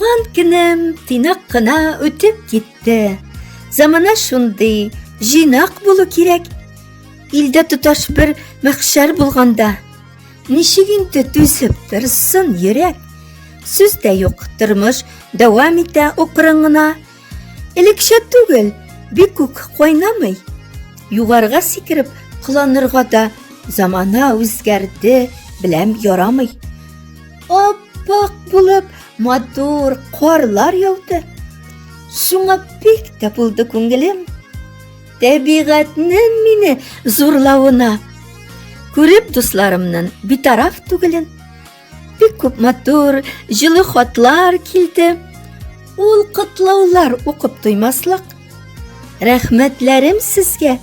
Туган көнем тыйнак кына үтеп китте. Замана шундый, жинак булу кирәк. Илдә тоташ бер мәхшәр булганда, ничек инде түзеп торсын йөрәк. Сүз дә юк, тормыш дәвам итә укырын гына. Элекшә түгел, бик күк кайнамый. Югарыга сикереп кыланырга да замана үзгәрде, беләм ярамый. Аппак булып матур карлар яуды. Шуңа бик тә булды күңелем. Тәбигатьнең мине зурлавына. Күреп дусларымның битараф түгелен. Бик күп матур, җылы хатлар килде. Ул котлаулар укып туймаслык. Рәхмәтләрем сезгә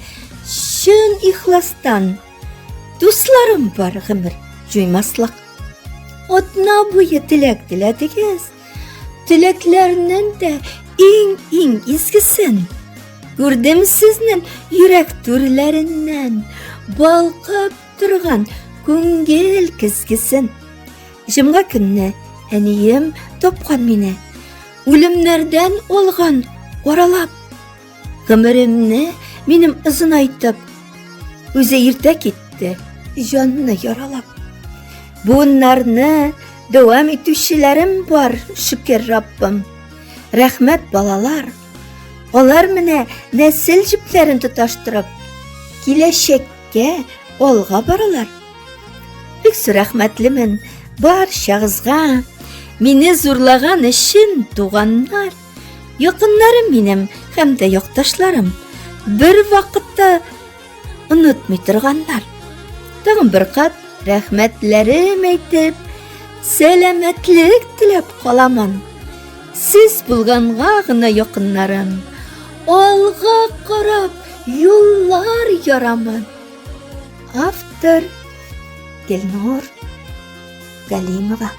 чын ихластан. Дусларым бар гомер җуймаслык. Атна буе теләк теләдегез. Теләкләрнең дә иң изгесен. Күрдем сезнең йөрәк түрләреннән балкып торган күңел кызгысын. Җомга көнне әнием тапкан мине, үлемнәрдән алган аралап. Гомеремне минем озынайтып, үзе иртә китте, җанны яралап. Буыннарны дәвам итүчеләрем бар, шөкер Раббым. Рәхмәт балалар. Алар менә нәсел җепләрен тоташтырып, киләчәккә алга баралар. Бик рәхмәтлемен барчагызга, мине зурлаган өчен туганнар. Якыннарым минем һәм дә якташларым, бер вакытта онытмый торганнар. Тагын бер кат рәхмәтләрем әйтеп, сәламәтлек теләп каламын. Сез булганга гына якыннарым, алга карап юллар ярамын. Автор Гөлнур Галимова.